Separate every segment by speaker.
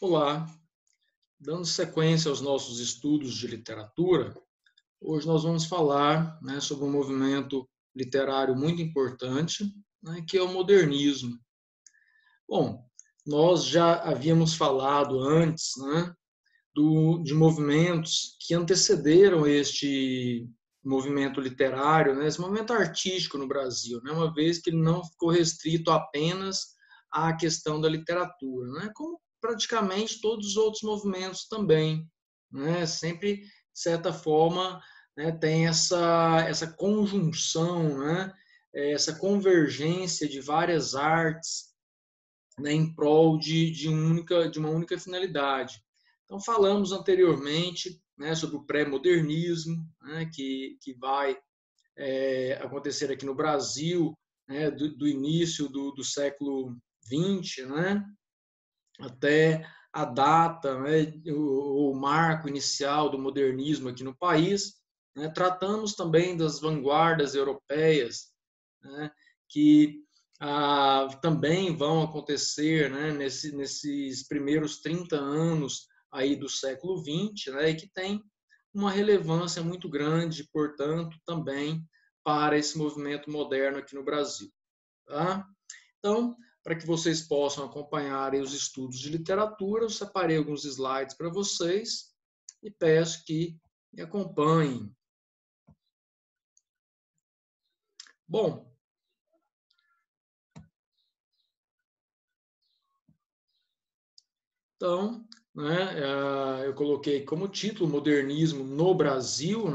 Speaker 1: Olá, dando sequência aos nossos estudos de literatura, hoje nós vamos falar, sobre um movimento literário muito importante, que é o modernismo. Bom, nós já havíamos falado antes, de movimentos que antecederam este movimento literário, esse movimento artístico no Brasil, uma vez que ele não ficou restrito apenas à questão da literatura, como praticamente todos os outros movimentos também, sempre, de certa forma, tem essa conjunção, essa convergência de várias artes, em prol de uma única finalidade. Então, falamos anteriormente, sobre o pré-modernismo, que vai acontecer aqui no Brasil, do início do século XX, até a data, o marco inicial do modernismo aqui no país. Tratamos também das vanguardas europeias, que também vão acontecer, nesses primeiros 30 anos aí do século XX, e que tem uma relevância muito grande, portanto, também para esse movimento moderno aqui no Brasil. Tá? Então, para que vocês possam acompanhar os estudos de literatura, eu separei alguns slides para vocês e peço que me acompanhem. Bom, então, eu coloquei como título Modernismo no Brasil,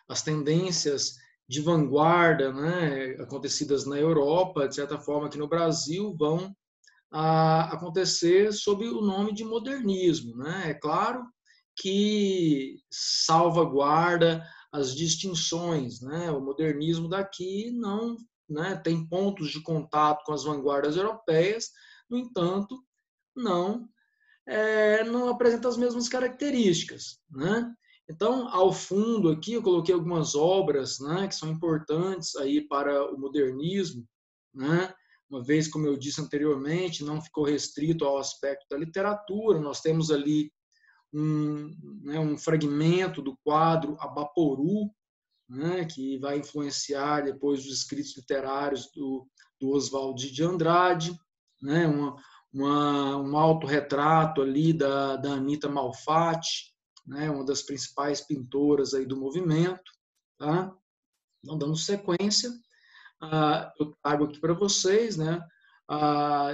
Speaker 1: as tendências de vanguarda, acontecidas na Europa, de certa forma aqui no Brasil, vão acontecer sob o nome de modernismo. É claro que salvaguarda as distinções. O modernismo daqui não tem pontos de contato com as vanguardas europeias, no entanto, não apresenta as mesmas características. Então, ao fundo aqui, eu coloquei algumas obras que são importantes aí para o modernismo, uma vez, como eu disse anteriormente, não ficou restrito ao aspecto da literatura. Nós temos ali um fragmento do quadro Abaporu, que vai influenciar depois os escritos literários do Oswald de Andrade, um autorretrato ali da Anita Malfatti, uma das principais pintoras aí do movimento. Tá? Então, dando sequência, eu trago aqui para vocês,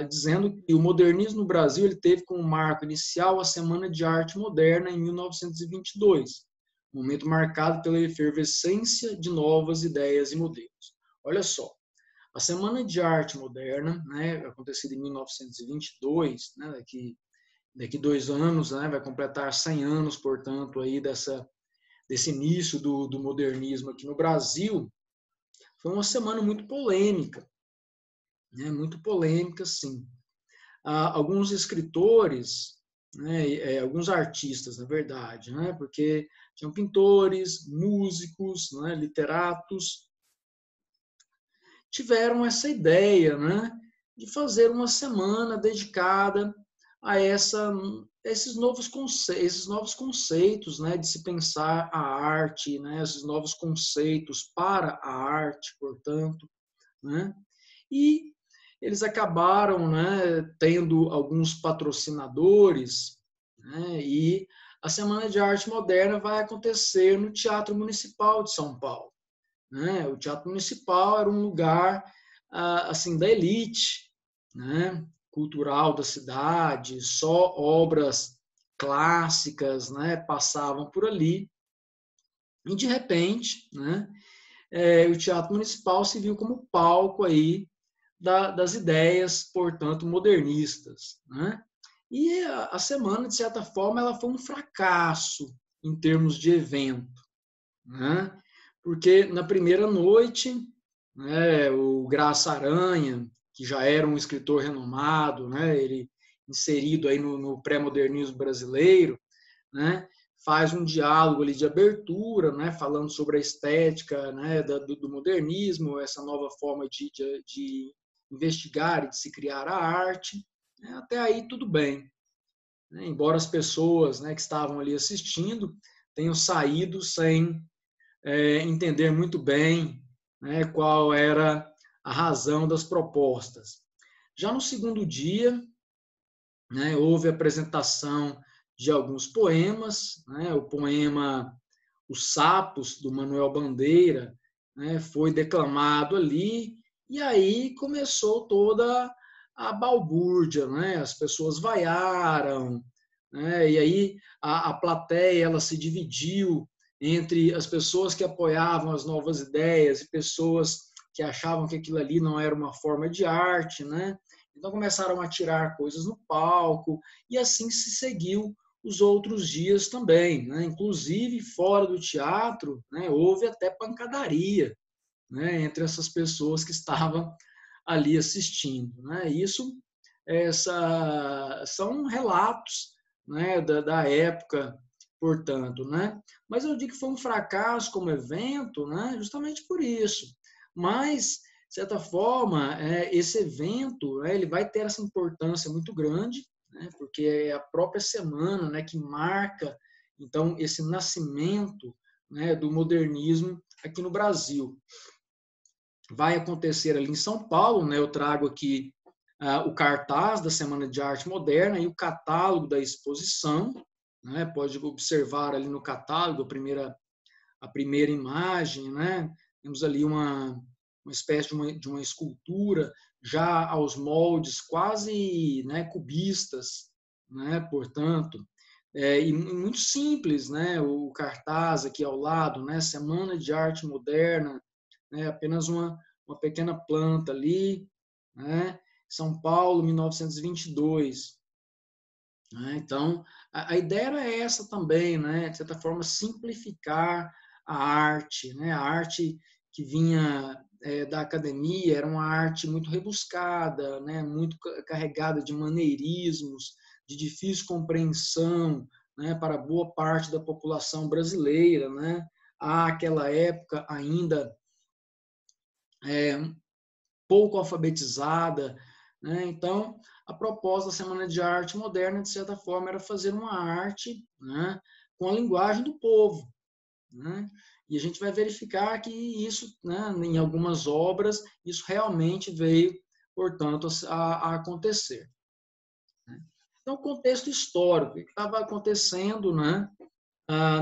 Speaker 1: dizendo que o modernismo no Brasil ele teve como marco inicial a Semana de Arte Moderna em 1922, momento marcado pela efervescência de novas ideias e modelos. Olha só, a Semana de Arte Moderna, acontecida em 1922, daqui 2 anos, vai completar 100 anos, portanto, aí desse início do modernismo aqui no Brasil. Foi uma semana muito polêmica, muito polêmica, sim. Alguns escritores, alguns artistas, na verdade, porque tinham pintores, músicos, literatos, tiveram essa ideia, de fazer uma semana dedicada a esses novos conceitos, de se pensar a arte, esses novos conceitos para a arte, portanto, e eles acabaram, tendo alguns patrocinadores, e a Semana de Arte Moderna vai acontecer no Teatro Municipal de São Paulo. O Teatro Municipal era um lugar assim da elite, cultural da cidade, só obras clássicas, passavam por ali. E de repente, o Teatro Municipal se viu como palco aí das ideias, portanto, modernistas. E a semana, de certa forma, ela foi um fracasso em termos de evento. Porque na primeira noite, o Graça Aranha, que já era um escritor renomado, ele inserido aí no pré-modernismo brasileiro, faz um diálogo ali de abertura, falando sobre a estética, do modernismo, essa nova forma de investigar e de se criar a arte. Até aí tudo bem. né, embora as pessoas, né, que estavam ali assistindo tenham saído sem entender muito bem, né, qual era a razão das propostas. Já no segundo dia, né, houve a apresentação de alguns poemas, né, o poema Os Sapos, do Manuel Bandeira, né, foi declamado ali, e aí começou toda a balbúrdia, né, as pessoas vaiaram, né, e aí a plateia ela se dividiu entre as pessoas que apoiavam as novas ideias e pessoas que achavam que aquilo ali não era uma forma de arte, né? Então começaram a tirar coisas no palco e assim se seguiu os outros dias também, né? Inclusive fora do teatro, né? Houve até pancadaria, né? Entre essas pessoas que estavam ali assistindo, né? Isso são relatos, né? da época, portanto, né? Mas eu digo que foi um fracasso como evento, né? Justamente por isso. Mas de certa forma, esse evento, né, ele vai ter essa importância muito grande, né, porque é a própria semana, né, que marca, então, esse nascimento, né, do modernismo aqui no Brasil. Vai acontecer ali em São Paulo, né, eu trago aqui o cartaz da Semana de Arte Moderna e o catálogo da exposição, né, pode observar ali no catálogo a primeira imagem, né, temos ali uma espécie de uma escultura já aos moldes quase, né, cubistas, né, portanto, e muito simples, né, o cartaz aqui ao lado, né, Semana de Arte Moderna, né, apenas uma pequena planta ali, né, São Paulo, 1922. Né, então, a ideia era essa também, né, de certa forma, simplificar a arte, né, a arte que vinha da academia era uma arte muito rebuscada, né, muito carregada de maneirismos, de difícil compreensão, né, para boa parte da população brasileira, né, àquela época ainda pouco alfabetizada, né, então a proposta da Semana de Arte Moderna, de certa forma, era fazer uma arte, né, com a linguagem do povo, né? E a gente vai verificar que isso, né, em algumas obras, isso realmente veio, portanto, a acontecer. Né? Então, contexto histórico, o que estava acontecendo, né,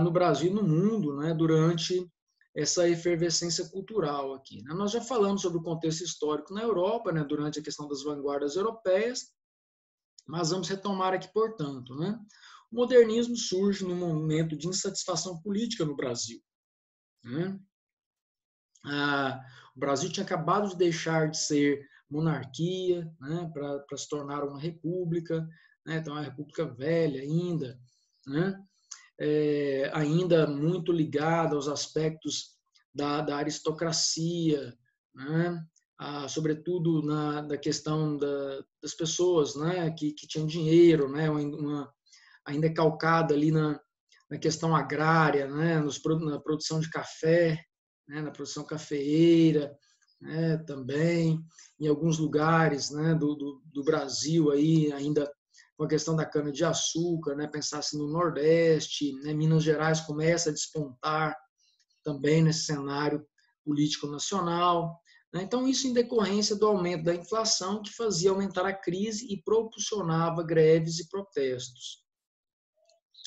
Speaker 1: no Brasil e no mundo, né, durante essa efervescência cultural aqui. Né? Nós já falamos sobre o contexto histórico na Europa, né, durante a questão das vanguardas europeias, mas vamos retomar aqui, portanto. Né? O modernismo surge num momento de insatisfação política no Brasil. Né? O Brasil tinha acabado de deixar de ser monarquia, né, para se tornar uma república, né, então uma república velha ainda, né, ainda muito ligada aos aspectos da aristocracia, né, sobretudo da questão das pessoas, né, que tinham dinheiro, né, ainda calcada ali na questão agrária, né, na produção de café, né, na produção cafeeira, né, também em alguns lugares, né, do Brasil aí ainda com a questão da cana de açúcar, né, pensar assim no Nordeste, né, Minas Gerais começa a despontar também nesse cenário político nacional. Né, então isso em decorrência do aumento da inflação que fazia aumentar a crise e propulsionava greves e protestos.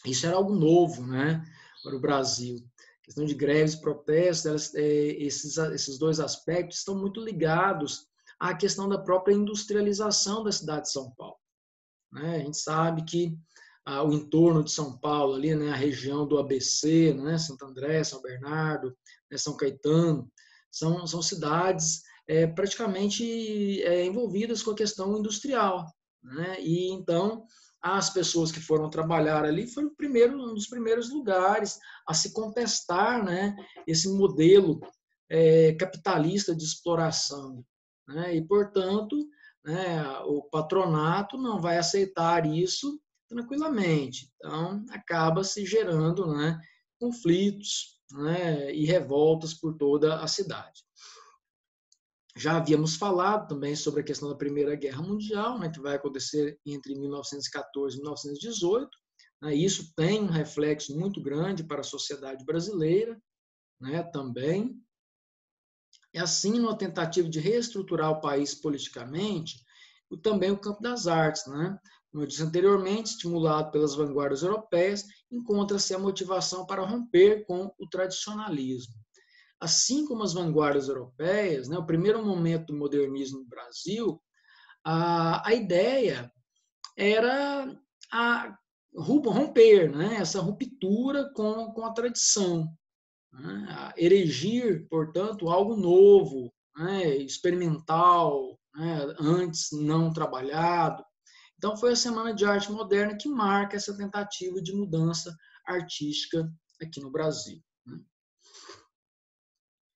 Speaker 1: Isso era algo novo, né, para o Brasil. A questão de greves e protestos, esses dois aspectos estão muito ligados à questão da própria industrialização da cidade de São Paulo. Né? A gente sabe que o entorno de São Paulo, ali, né, a região do ABC, né, Santo André, São Bernardo, né, São Caetano, são cidades praticamente envolvidas com a questão industrial. Né? E então as pessoas que foram trabalhar ali foram um dos primeiros lugares a se contestar, né, esse modelo capitalista de exploração. Né? E, portanto, né, o patronato não vai aceitar isso tranquilamente. Então, acaba se gerando, né, conflitos, né, e revoltas por toda a cidade. Já havíamos falado também sobre a questão da Primeira Guerra Mundial, né, que vai acontecer entre 1914 e 1918. Né, isso tem um reflexo muito grande para a sociedade brasileira, né, também. E assim, numa tentativa de reestruturar o país politicamente, e também o campo das artes, né? Como eu disse anteriormente, estimulado pelas vanguardas europeias, encontra-se a motivação para romper com o tradicionalismo. Assim como as vanguardas europeias, né, o primeiro momento do modernismo no Brasil, a ideia era romper, né, essa ruptura com a tradição, né, erigir, portanto, algo novo, né, experimental, né, antes não trabalhado. Então, foi a Semana de Arte Moderna que marca essa tentativa de mudança artística aqui no Brasil. Né.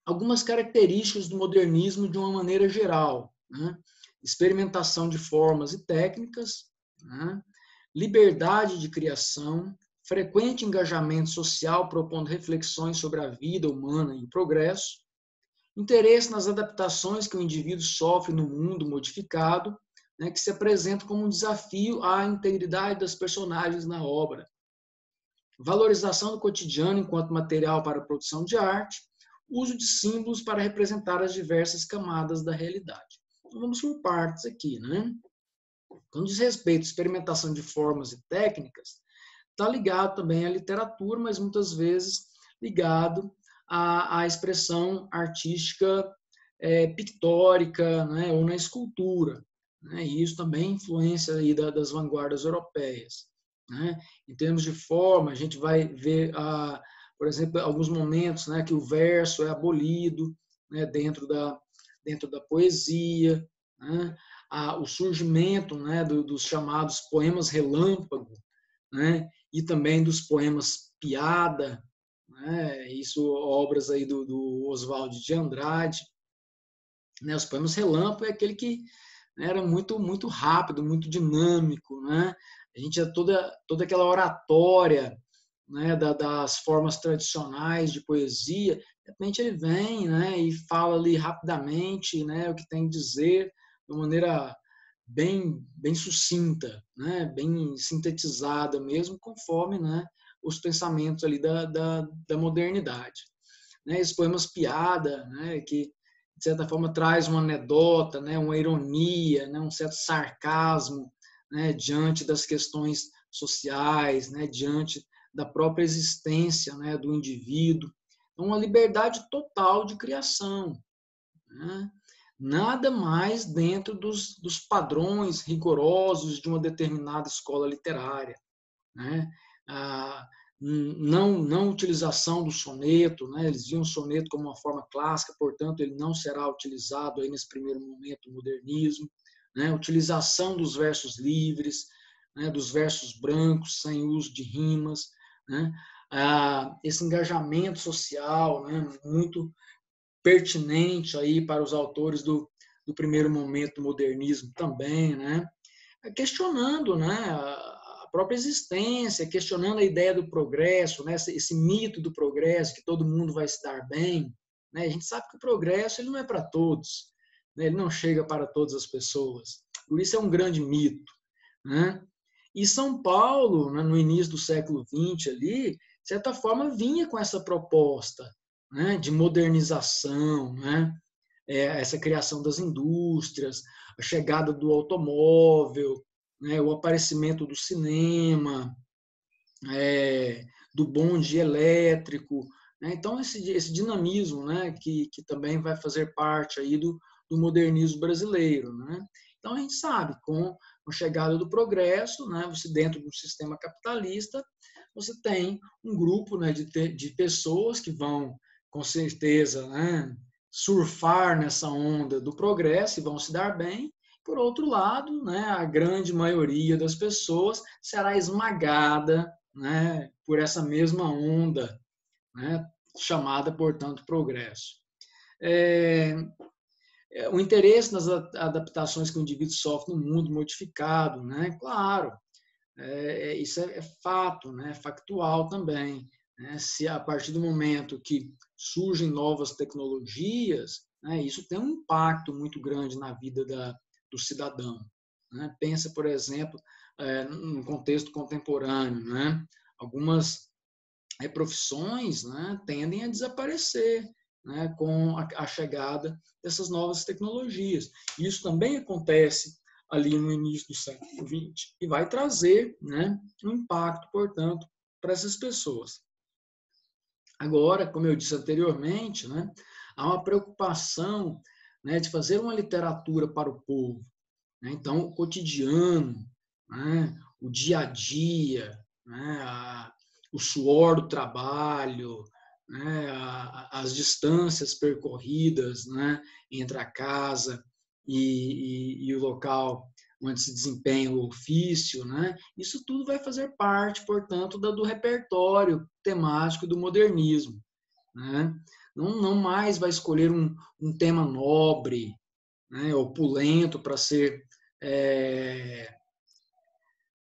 Speaker 1: Algumas características do modernismo de uma maneira geral, né? Experimentação de formas e técnicas, né? Liberdade de criação, frequente engajamento social propondo reflexões sobre a vida humana e o progresso, interesse nas adaptações que o indivíduo sofre no mundo modificado, né, que se apresenta como um desafio à integridade das personagens na obra, valorização do cotidiano enquanto material para a produção de arte, uso de símbolos para representar as diversas camadas da realidade. Então, vamos por partes aqui, né? Quando diz respeito à experimentação de formas e técnicas, está ligado também à literatura, mas muitas vezes ligado à expressão artística pictórica, né, ou na escultura. Né, e isso também influência aí das vanguardas europeias. Né? Em termos de forma, a gente vai ver, por exemplo, alguns momentos, né, que o verso é abolido, né, dentro da poesia, né? O surgimento, né, dos chamados poemas relâmpago, né, e também dos poemas piada, né, isso obras aí do Oswald de Andrade. Né, os poemas relâmpago é aquele que, né, era muito rápido, muito dinâmico, né? A gente tinha toda aquela oratória, né, das formas tradicionais de poesia. De repente ele vem, né, e fala ali rapidamente, né, o que tem que dizer de uma maneira bem sucinta, né, bem sintetizada mesmo, conforme, né, os pensamentos ali da modernidade. Né, esses poemas piada, né, que de certa forma traz uma anedota, né, uma ironia, né, um certo sarcasmo, né, diante das questões sociais, né, diante da própria existência, né, do indivíduo. Então, uma liberdade total de criação. Né? Nada mais dentro dos padrões rigorosos de uma determinada escola literária. Né? Não utilização do soneto, né? Eles viam o soneto como uma forma clássica, portanto, ele não será utilizado aí nesse primeiro momento do modernismo. Né? Utilização dos versos livres, né? Dos versos brancos, sem uso de rimas. Né? Esse engajamento social, né? Muito pertinente aí para os autores do primeiro momento do modernismo também, né? Questionando, né, a própria existência, questionando a ideia do progresso, né, esse mito do progresso, que todo mundo vai se dar bem. Né? A gente sabe que o progresso ele não é para todos, né? Ele não chega para todas as pessoas. Por isso é um grande mito. Né? E São Paulo, né, no início do século XX, ali, de certa forma, vinha com essa proposta, né, de modernização, né, essa criação das indústrias, a chegada do automóvel, né, o aparecimento do cinema, do bonde elétrico. Né? Então, esse dinamismo, né, que também vai fazer parte aí do modernismo brasileiro. Né? Então, a gente sabe, com a chegada do progresso, né, você dentro do sistema capitalista, você tem um grupo, né, de pessoas que vão, com certeza, né, surfar nessa onda do progresso e vão se dar bem. Por outro lado, né, a grande maioria das pessoas será esmagada, né, por essa mesma onda, né, chamada, portanto, progresso. O interesse nas adaptações que o indivíduo sofre no mundo modificado, né, claro, isso é fato, né, factual também. Né, se a partir do momento que surgem novas tecnologias, né? Isso tem um impacto muito grande na vida do cidadão, né? Pensa, por exemplo, no contexto contemporâneo, né? Algumas profissões, né, tendem a desaparecer, né, com a chegada dessas novas tecnologias. Isso também acontece ali no início do século XX e vai trazer, né, um impacto, portanto, para essas pessoas. Agora, como eu disse anteriormente, né, há uma preocupação, né, de fazer uma literatura para o povo, né? Então, o cotidiano, né, o dia a dia, né, o suor do trabalho, né, as distâncias percorridas, né, entre a casa e o local onde se desempenha o ofício, né, isso tudo vai fazer parte, portanto, do repertório temático do modernismo, né? Não mais vai escolher um tema nobre, né, opulento para ser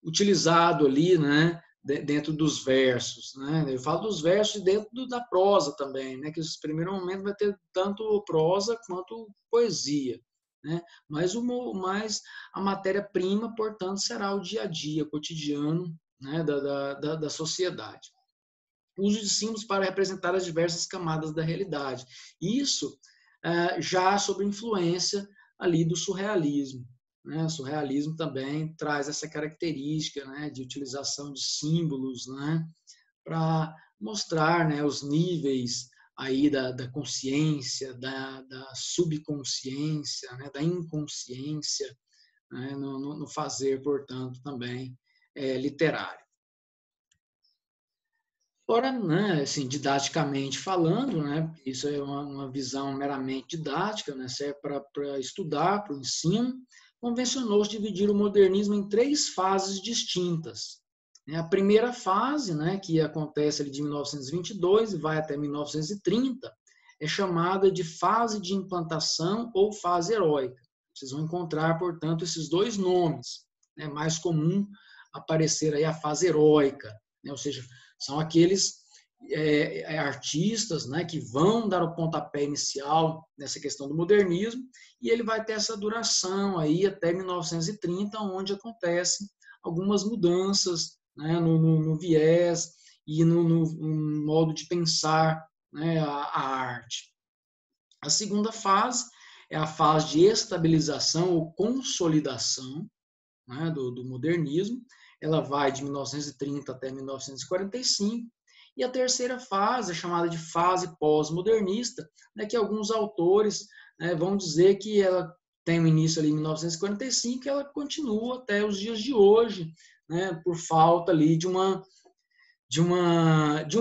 Speaker 1: utilizado ali, né, dentro dos versos, né? Eu falo dos versos dentro da prosa também, né? Que esse primeiro momento vai ter tanto prosa quanto poesia, né? Mas a matéria-prima, portanto, será o dia a dia, o cotidiano, né, da sociedade. Uso de símbolos para representar as diversas camadas da realidade. Isso já sob influência ali do surrealismo. Né? O surrealismo também traz essa característica, né, de utilização de símbolos, né, para mostrar, né, os níveis aí da consciência, da subconsciência, né, da inconsciência, né, no fazer, portanto, também literário. Ora, né, assim, didaticamente falando, né, isso é uma visão meramente didática, né, serve para estudar, para o ensino, convencionou-se dividir o modernismo em 3 fases distintas. A primeira fase, né, que acontece ali de 1922 e vai até 1930, é chamada de fase de implantação ou fase heróica. Vocês vão encontrar, portanto, esses 2 nomes. É mais comum aparecer aí a fase heróica, né, ou seja, são aqueles artistas, né, que vão dar o pontapé inicial nessa questão do modernismo, e ele vai ter essa duração aí até 1930, onde acontecem algumas mudanças, né, no viés e no modo de pensar, né, a arte. A segunda fase é a fase de estabilização ou consolidação, né, do modernismo. Ela vai de 1930 até 1945. E a terceira fase é chamada de fase pós-modernista, né, que alguns autores, né, vão dizer que ela tem um início ali em 1945 e ela continua até os dias de hoje, né, por falta ali de um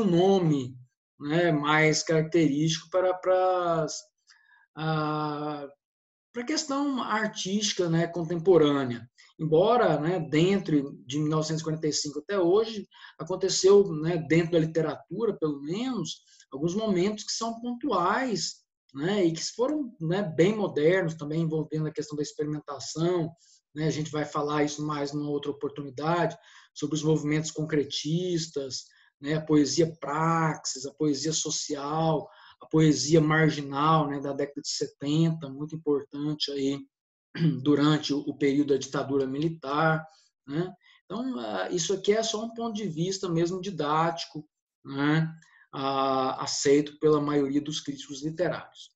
Speaker 1: nome, né, mais característico para a questão artística, né, contemporânea. Embora, né, dentro de 1945 até hoje, aconteceu, né, dentro da literatura, pelo menos, alguns momentos que são pontuais, né, e que foram, né, bem modernos, também envolvendo a questão da experimentação, né, a gente vai falar isso mais numa outra oportunidade, sobre os movimentos concretistas, né, a poesia praxis, a poesia social, a poesia marginal, né, da década de 70, muito importante aí durante o período da ditadura militar, né? Então, isso aqui é só um ponto de vista mesmo didático, né, aceito pela maioria dos críticos literários.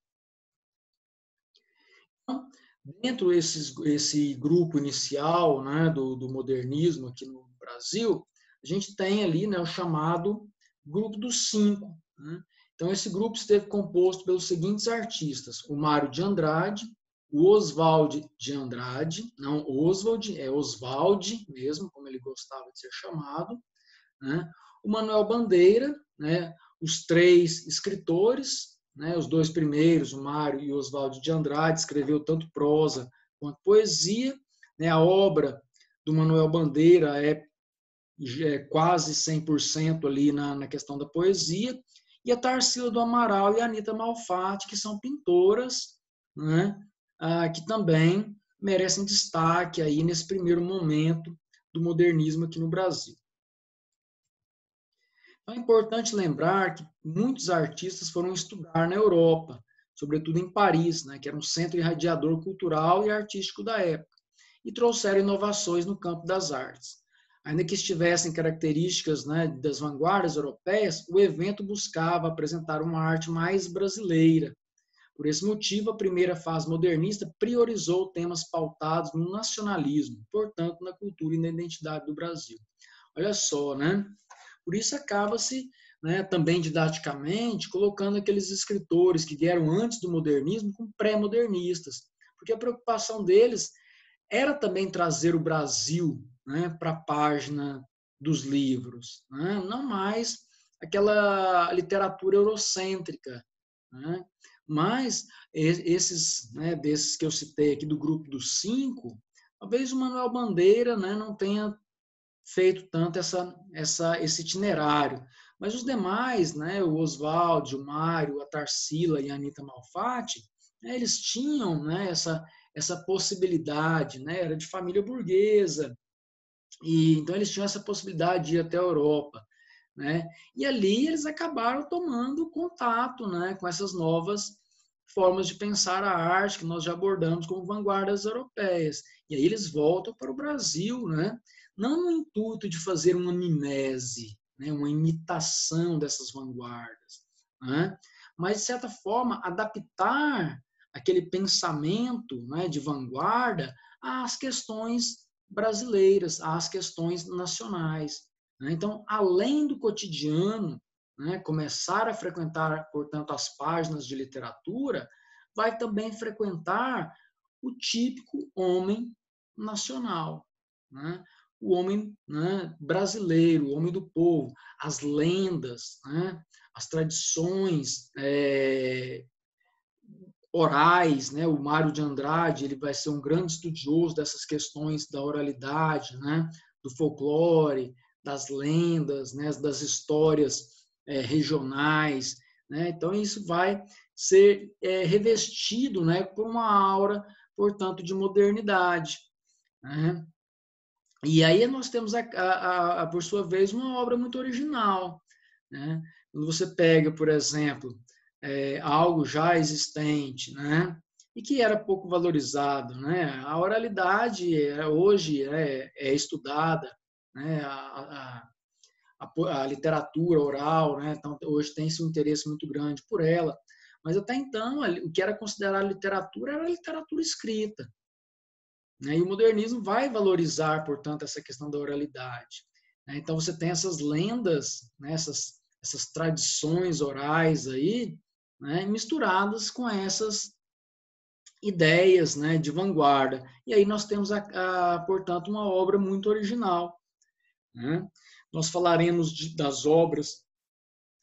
Speaker 1: Então, dentro desse grupo inicial, né, do modernismo aqui no Brasil, a gente tem ali, né, o chamado grupo dos 5. Né? Então, esse grupo esteve composto pelos seguintes artistas: o Mário de Andrade, o Oswald de Andrade, não Oswald, é Oswald mesmo, como ele gostava de ser chamado, né? O Manuel Bandeira, né? Os 3 escritores, né? Os 2 primeiros, o Mário e o Oswald de Andrade, escreveu tanto prosa quanto poesia, né? A obra do Manuel Bandeira é quase 100% ali na questão da poesia, e a Tarsila do Amaral e a Anita Malfatti, que são pintoras, né, que também merecem destaque aí nesse primeiro momento do modernismo aqui no Brasil. Então, é importante lembrar que muitos artistas foram estudar na Europa, sobretudo em Paris, né, que era um centro irradiador cultural e artístico da época, e trouxeram inovações no campo das artes. Ainda que estivessem características, né, das vanguardas europeias, o evento buscava apresentar uma arte mais brasileira. Por esse motivo, a primeira fase modernista priorizou temas pautados no nacionalismo, portanto, na cultura e na identidade do Brasil. Olha só, né? Por isso acaba-se, né, também didaticamente, colocando aqueles escritores que vieram antes do modernismo como pré-modernistas, porque a preocupação deles era também trazer o Brasil, né, para a página dos livros, né? Não mais aquela literatura eurocêntrica, né? Mas esses, né, desses que eu citei aqui do grupo dos 5, talvez o Manuel Bandeira, né, não tenha feito tanto esse itinerário. Mas os demais, né, o Oswald, o Mário, a Tarsila e a Anita Malfatti, né, eles tinham, né, essa possibilidade, né, era de família burguesa, e então eles tinham essa possibilidade de ir até a Europa. Né? E ali eles acabaram tomando contato, né, com essas novas formas de pensar a arte que nós já abordamos como vanguardas europeias. E aí eles voltam para o Brasil, né, não no intuito de fazer uma mimese, né, uma imitação dessas vanguardas, né, mas, de certa forma, adaptar aquele pensamento, né, de vanguarda às questões brasileiras, às questões nacionais. Então, além do cotidiano, né, começar a frequentar, portanto, as páginas de literatura, vai também frequentar o típico homem nacional, né? O homem, né, brasileiro, o homem do povo, as lendas, né, as tradições orais, né? O Mário de Andrade, ele vai ser um grande estudioso dessas questões da oralidade, né? Do folclore, das lendas, né? Das histórias regionais, né? Então isso vai ser revestido, né? Por uma aura, portanto, de modernidade, né? E aí nós temos, por sua vez, uma obra muito original, né? Quando você pega, por exemplo, algo já existente, né? E que era pouco valorizado, né? A oralidade hoje é estudada, né? A literatura oral, né? Então hoje tem-se um interesse muito grande por ela, mas até então o que era considerado literatura era a literatura escrita, né? E o modernismo vai valorizar, portanto, essa questão da oralidade, né? Então você tem essas lendas, né? essas tradições orais aí, né, misturadas com essas ideias, né, de vanguarda. E aí nós temos, portanto, uma obra muito original, né? Nós falaremos das obras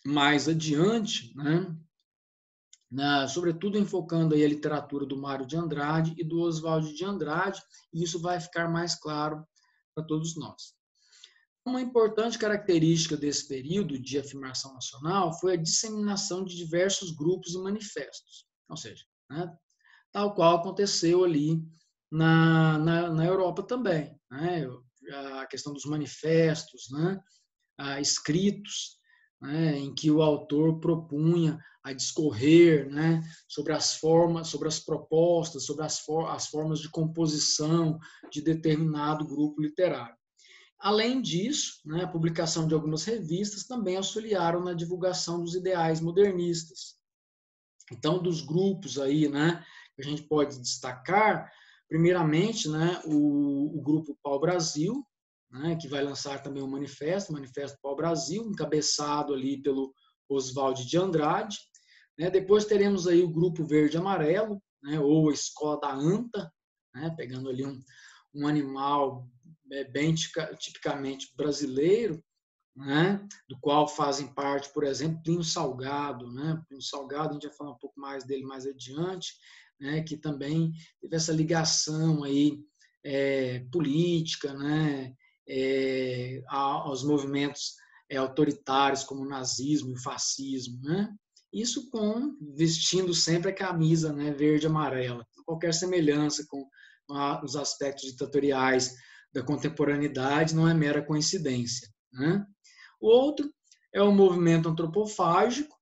Speaker 1: mais adiante, né, sobretudo enfocando aí a literatura do Mário de Andrade e do Oswald de Andrade, e isso vai ficar mais claro para todos nós. Uma importante característica desse período de afirmação nacional foi a disseminação de diversos grupos e manifestos, ou seja, né, tal qual aconteceu ali na Europa também, né, a questão dos manifestos, né, escritos, né, em que o autor propunha a discorrer, né, sobre as formas, sobre as propostas, sobre as formas de composição de determinado grupo literário. Além disso, né, a publicação de algumas revistas também auxiliaram na divulgação dos ideais modernistas. Então, dos grupos aí, né, que a gente pode destacar, primeiramente, né, o grupo Pau Brasil, né, que vai lançar também um manifesto, o Manifesto Pau Brasil, encabeçado ali pelo Oswald de Andrade. Né? Depois teremos aí o grupo Verde e Amarelo, né, ou a Escola da Anta, né, pegando ali um animal bem tipicamente brasileiro, né, do qual fazem parte, por exemplo, Plínio Salgado. Né? Plínio Salgado, a gente vai falar um pouco mais dele mais adiante, né, que também teve essa ligação aí, política, né, aos movimentos autoritários como o nazismo e o fascismo. Né? Isso vestindo sempre a camisa, né, verde e amarela. Qualquer semelhança com os aspectos ditatoriais da contemporaneidade não é mera coincidência. Né? O outro é o movimento antropofágico,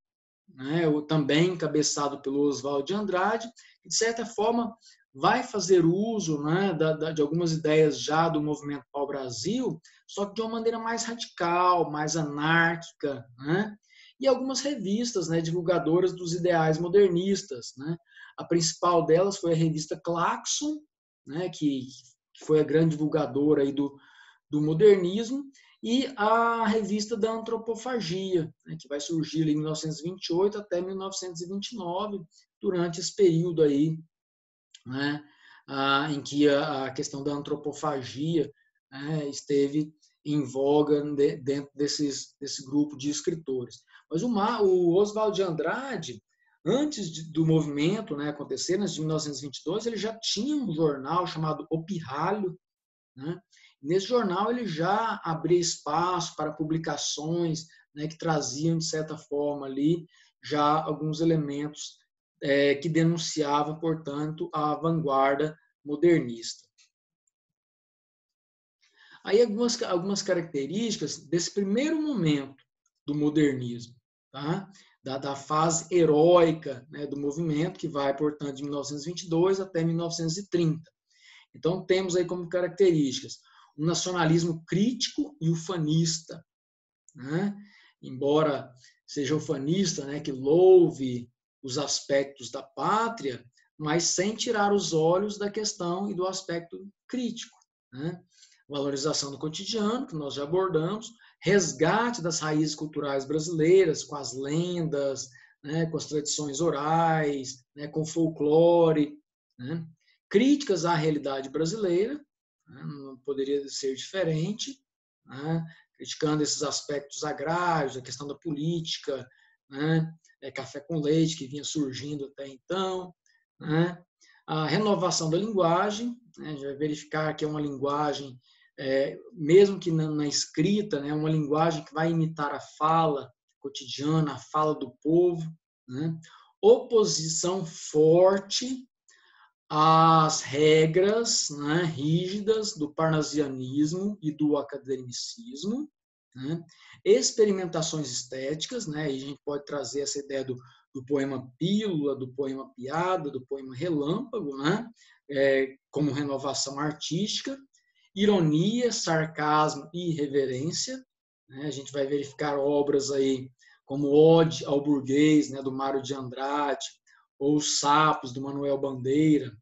Speaker 1: né, também encabeçado pelo Oswald de Andrade, que, de certa forma, vai fazer uso, né, de algumas ideias já do movimento pau-brasil, só que de uma maneira mais radical, mais anárquica, né? E algumas revistas, né, divulgadoras dos ideais modernistas, né? A principal delas foi a revista Claxon, né, que foi a grande divulgadora aí do modernismo, e a revista da antropofagia, né, que vai surgir ali em 1928 até 1929, durante esse período aí, né, em que a questão da antropofagia, né, esteve em voga dentro desse grupo de escritores. Mas o Oswald de Andrade, antes do movimento, né, acontecer, antes de 1922, ele já tinha um jornal chamado O Pirralho, né? Nesse jornal ele já abria espaço para publicações, né, que traziam, de certa forma, ali já alguns elementos que denunciavam, portanto, a vanguarda modernista. Aí algumas características desse primeiro momento do modernismo, tá? Da fase heróica, né, do movimento, que vai, portanto, de 1922 até 1930. Então, temos aí como características o nacionalismo crítico e ufanista, né? Embora seja ufanista, né, que louve os aspectos da pátria, mas sem tirar os olhos da questão e do aspecto crítico, né? Valorização do cotidiano, que nós já abordamos, resgate das raízes culturais brasileiras, com as lendas, né, com as tradições orais, né, com o folclore, né? Críticas à realidade brasileira, né, não poderia ser diferente, né, criticando esses aspectos agrários, a questão da política, né, café com leite, que vinha surgindo até então, né, a renovação da linguagem, né, a gente vai verificar que é uma linguagem, mesmo que na escrita, né, uma linguagem que vai imitar a fala cotidiana, a fala do povo, né, oposição forte às regras, né, rígidas do parnasianismo e do academicismo, né, experimentações estéticas, né, e a gente pode trazer essa ideia do poema pílula, do poema piada, do poema relâmpago, né, como renovação artística, ironia, sarcasmo e irreverência, né, a gente vai verificar obras aí como Ode ao Burguês, né, do Mário de Andrade, ou Os Sapos, do Manuel Bandeira,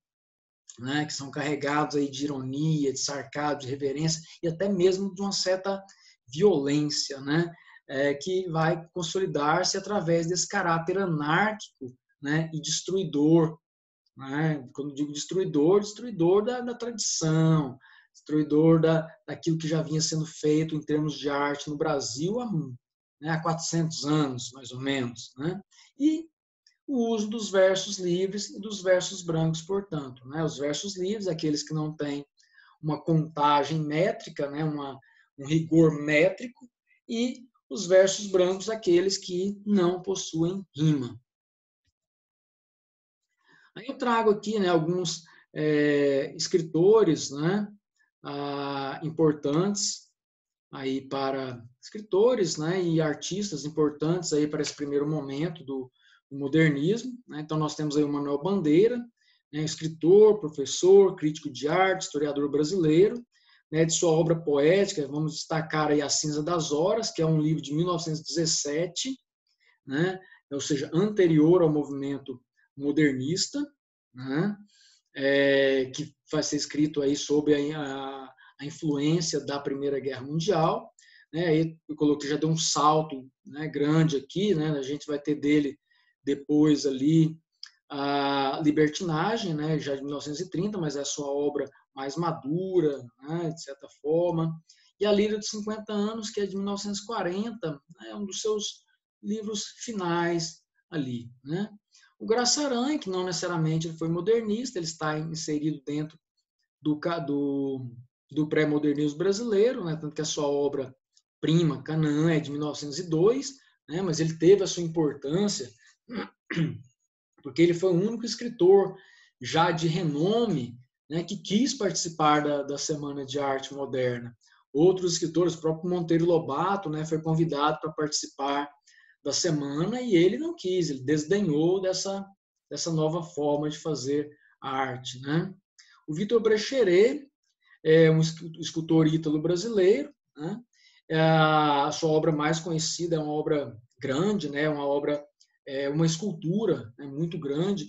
Speaker 1: né, que são carregados aí de ironia, de sarcasmo, de reverência e até mesmo de uma certa violência, né, que vai consolidar-se através desse caráter anárquico, né, e destruidor. Né? Quando digo destruidor, destruidor da tradição, destruidor daquilo que já vinha sendo feito em termos de arte no Brasil há 400 anos, mais ou menos. Né? E o uso dos versos livres e dos versos brancos, portanto. Né? Os versos livres, aqueles que não têm uma contagem métrica, né? Um rigor métrico, e os versos brancos, aqueles que não possuem rima. Aí eu trago aqui, né, alguns escritores, né, importantes aí para escritores, né, e artistas importantes aí para esse primeiro momento do modernismo. Né? Então nós temos aí o Manuel Bandeira, né, escritor, professor, crítico de arte, historiador brasileiro. Né, de sua obra poética, vamos destacar aí A Cinza das Horas, que é um livro de 1917, né, ou seja, anterior ao movimento modernista, né, que vai ser escrito aí sobre a influência da Primeira Guerra Mundial. Né, aí eu coloquei, já deu um salto, né, grande aqui, né, a gente vai ter dele depois ali a Libertinagem, né, já de 1930, mas é a sua obra mais madura, né, de certa forma. E a Lírio de 50 Anos, que é de 1940, né, é um dos seus livros finais ali. Né. O Graça Aranha, que não necessariamente ele foi modernista, ele está inserido dentro do pré-modernismo brasileiro, né, tanto que a sua obra-prima, Canaã, é de 1902, né, mas ele teve a sua importância porque ele foi o único escritor já de renome, né, que quis participar da Semana de Arte Moderna. Outros escritores, o próprio Monteiro Lobato, né, foi convidado para participar da semana e ele não quis, ele desdenhou dessa nova forma de fazer arte, né? O Vitor Brecheret é um escultor ítalo-brasileiro, né? A sua obra mais conhecida é uma obra grande, né? Uma escultura, né? Muito grande,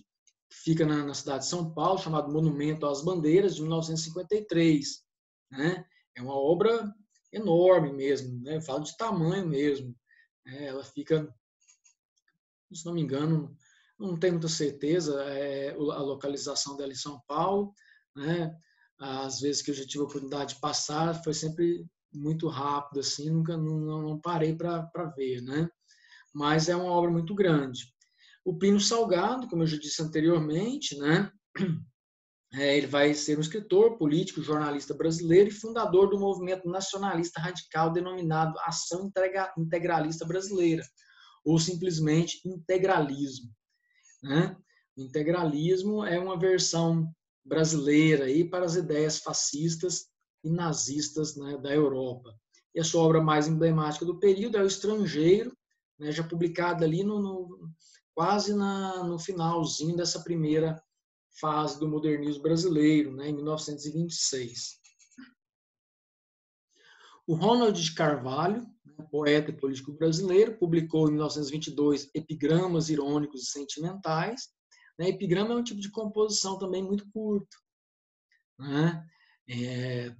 Speaker 1: que fica na cidade de São Paulo, chamado Monumento às Bandeiras, de 1953. Né? É uma obra enorme mesmo, né? Eu falo de tamanho mesmo. Ela fica, se não me engano, não tenho muita certeza, a localização dela em São Paulo, né? Às vezes que eu já tive a oportunidade de passar, foi sempre muito rápido, assim, nunca não parei para ver, né? Mas é uma obra muito grande. O Plínio Salgado, como eu já disse anteriormente, né? Ele vai ser um escritor, político, jornalista brasileiro e fundador do movimento nacionalista radical denominado Ação Integralista Brasileira, ou simplesmente integralismo. Né? O integralismo é uma versão brasileira aí para as ideias fascistas e nazistas, né, da Europa. E a sua obra mais emblemática do período é O Estrangeiro, né, já publicada ali quase no finalzinho dessa primeira fase do modernismo brasileiro, né, em 1926. O Ronald de Carvalho, poeta e político brasileiro, publicou em 1922 Epigramas Irônicos e Sentimentais. Epigrama é um tipo de composição também muito curto, né?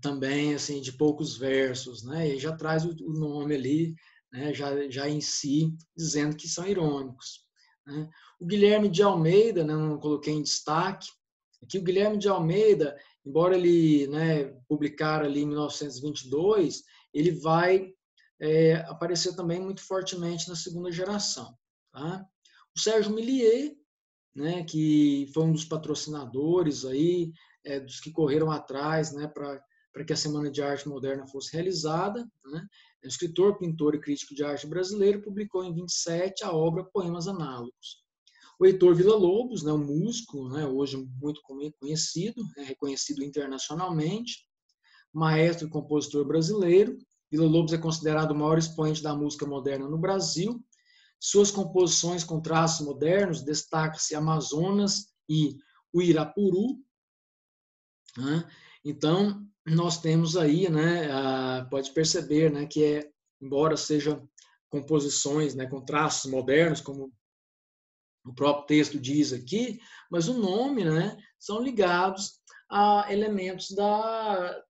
Speaker 1: Também assim de poucos versos, né? E já traz o nome ali, né? já em si dizendo que são irônicos. Né? O Guilherme de Almeida, né? Não coloquei em destaque aqui, o Guilherme de Almeida, embora ele, né, publicar ali em 1922, ele vai aparecer também muito fortemente na segunda geração. Tá? O Sérgio Milliet, né, que foi um dos patrocinadores aí, dos que correram atrás, né, para que a Semana de Arte Moderna fosse realizada, né? É um escritor, pintor e crítico de arte brasileiro, publicou em 27 a obra Poemas Análogos. O Heitor Villa-Lobos, né, um músico, né, hoje muito conhecido, reconhecido internacionalmente, maestro e compositor brasileiro. Villa-Lobos é considerado o maior expoente da música moderna no Brasil. Suas composições com traços modernos destacam-se Amazonas e o Irapuru. Né? Então, nós temos aí, né, pode perceber, né, que embora sejam composições, né, com traços modernos, como o próprio texto diz aqui, mas o nome, né, são ligados a elementos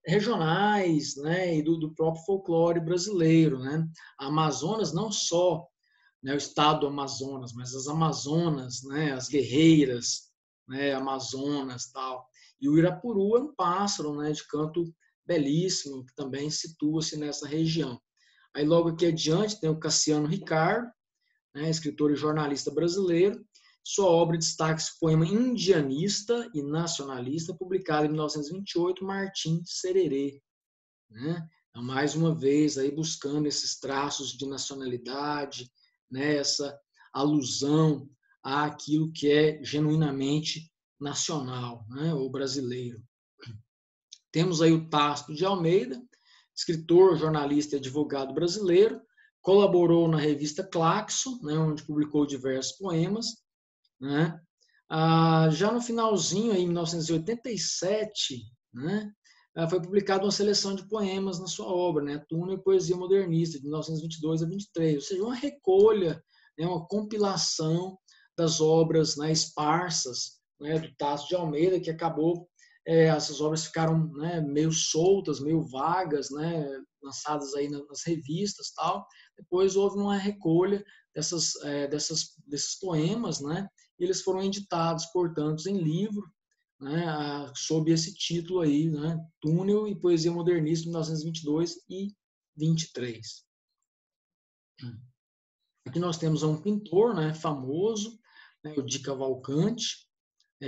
Speaker 1: regionais, né, e do próprio folclore brasileiro, né? A Amazonas não só, né, o estado do Amazonas, mas as Amazonas, né, as guerreiras, né, Amazonas, tal. E o Irapuru é um pássaro, né, de canto belíssimo, que também situa-se nessa região. Aí logo aqui adiante tem o Cassiano Ricardo, né, escritor e jornalista brasileiro. Sua obra destaca-se o poema indianista e nacionalista, publicado em 1928, Martim Sererê. Né? Então, mais uma vez, aí buscando esses traços de nacionalidade, né, essa alusão àquilo que é genuinamente nacional, né, ou brasileiro. Temos aí o Tasso de Almeida, escritor, jornalista e advogado brasileiro, colaborou na revista Claxo, né, onde publicou diversos poemas. Né? Já no finalzinho, aí, em 1987, né, foi publicada uma seleção de poemas na sua obra, né, Túnel e Poesia Modernista, de 1922 a 23, ou seja, uma recolha, né, uma compilação das obras, né, esparsas, né, do Tasso de Almeida, que acabou, essas obras ficaram, né, meio soltas, meio vagas, né, lançadas aí nas revistas, tal. Depois houve uma recolha desses poemas, né, e eles foram editados, portanto, em livro, né, sob esse título aí, né, Túnel e Poesia Modernista, de 1922 e 23. Aqui nós temos um pintor, né, famoso, né, o Di Cavalcanti,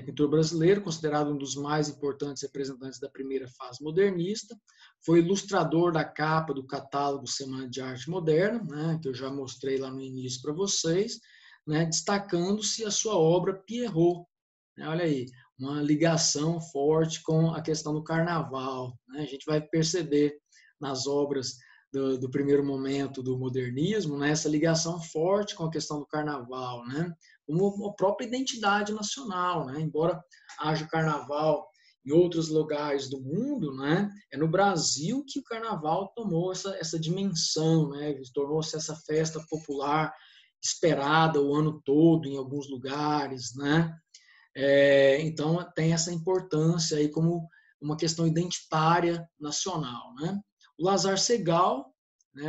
Speaker 1: pintor brasileiro, considerado um dos mais importantes representantes da primeira fase modernista. Foi ilustrador da capa do catálogo Semana de Arte Moderna, né, que eu já mostrei lá no início para vocês, né, destacando-se a sua obra Pierrot. Olha aí, uma ligação forte com a questão do carnaval. Né? A gente vai perceber nas obras do primeiro momento do modernismo, né, essa ligação forte com a questão do carnaval, né, como a própria identidade nacional, né, embora haja carnaval em outros lugares do mundo, né, é no Brasil que o carnaval tomou essa dimensão, né, tornou-se essa festa popular esperada o ano todo em alguns lugares, né. Então tem essa importância aí como uma questão identitária nacional, né. O Lazar Segal, né,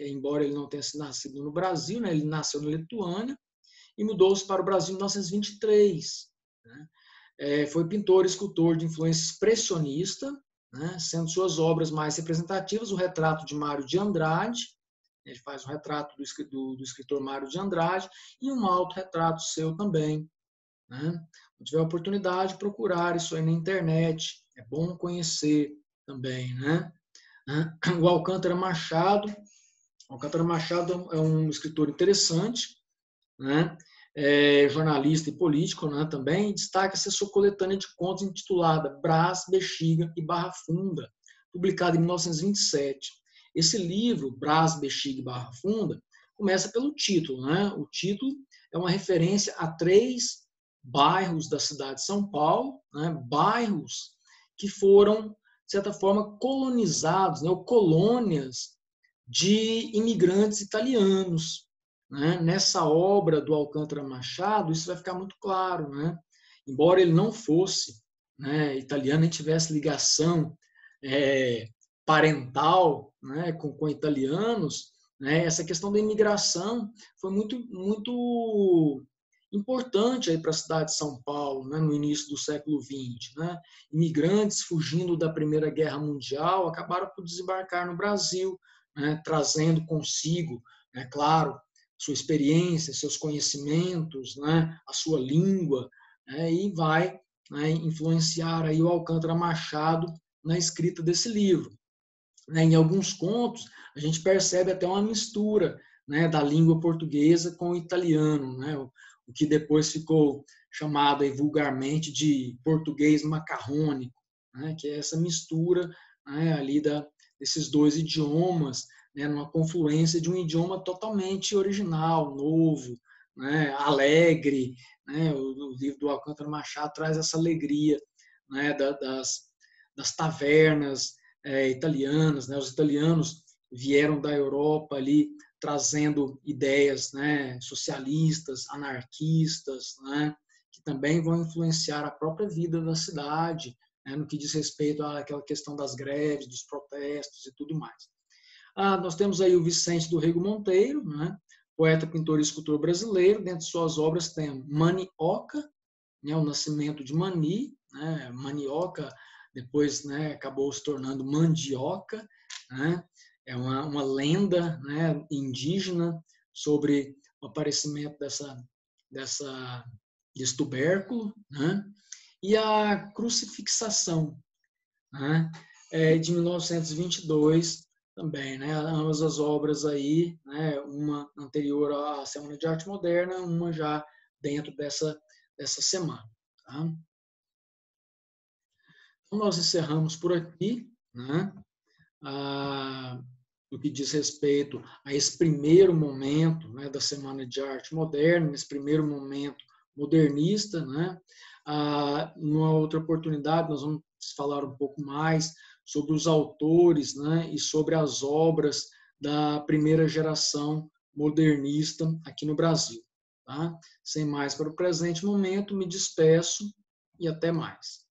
Speaker 1: embora ele não tenha nascido no Brasil, né, ele nasceu na Lituânia e mudou-se para o Brasil em 1923. Né. Foi pintor e escultor de influência expressionista, né, sendo suas obras mais representativas o retrato de Mário de Andrade, ele faz um retrato do escritor Mário de Andrade e um autorretrato seu também. Né. Se tiver oportunidade, procurar isso aí na internet, é bom conhecer também, né? O Alcântara Machado é um escritor interessante, né? Jornalista e político, né? Também destaca-se a sua coletânea de contos intitulada Brás, Bexiga e Barra Funda, publicada em 1927. Esse livro, Brás, Bexiga e Barra Funda, começa pelo título, né? O título é uma referência a 3 bairros da cidade de São Paulo, né? Bairros que foram, de certa forma, colonizados, né? Ou colônias de imigrantes italianos. Né? Nessa obra do Alcântara Machado, isso vai ficar muito claro. Né? Embora ele não fosse, né, italiano, nem tivesse ligação parental, né, com italianos, né, essa questão da imigração foi muito importante para a cidade de São Paulo, né, no início do século XX. Né? Imigrantes fugindo da Primeira Guerra Mundial acabaram por desembarcar no Brasil, né, trazendo consigo, né, claro, sua experiência, seus conhecimentos, né, a sua língua, né, e vai, né, influenciar aí o Alcântara Machado na escrita desse livro. Né, em alguns contos, a gente percebe até uma mistura, né, da língua portuguesa com o italiano, né, o que depois ficou chamado aí, vulgarmente de português macarrônico, né, que é essa mistura, né, ali desses 2 idiomas, né, numa confluência de um idioma totalmente original, novo, né, alegre. Né, o livro do Alcântara Machado traz essa alegria, né, das tavernas italianas. Né, os italianos vieram da Europa ali trazendo ideias, né, socialistas, anarquistas, né, que também vão influenciar a própria vida da cidade, né, no que diz respeito àquela questão das greves, dos protestos e tudo mais. Nós temos aí o Vicente do Rego Monteiro, né, poeta, pintor e escultor brasileiro. Dentre suas obras tem Manioca, né, o nascimento de Mani, né, manioca, depois, né, acabou se tornando mandioca, né, é uma lenda, né, indígena sobre o aparecimento desse tubérculo, né, e a crucifixação, né, de 1922 também, né, ambas as obras aí, né, uma anterior à Semana de Arte Moderna, uma já dentro dessa semana. Tá? Então, nós encerramos por aqui, né, no que diz respeito a esse primeiro momento, né, da Semana de Arte Moderna, nesse primeiro momento modernista. Né. Numa outra oportunidade, nós vamos falar um pouco mais sobre os autores, né, e sobre as obras da primeira geração modernista aqui no Brasil. Tá? Sem mais para o presente momento, me despeço e até mais.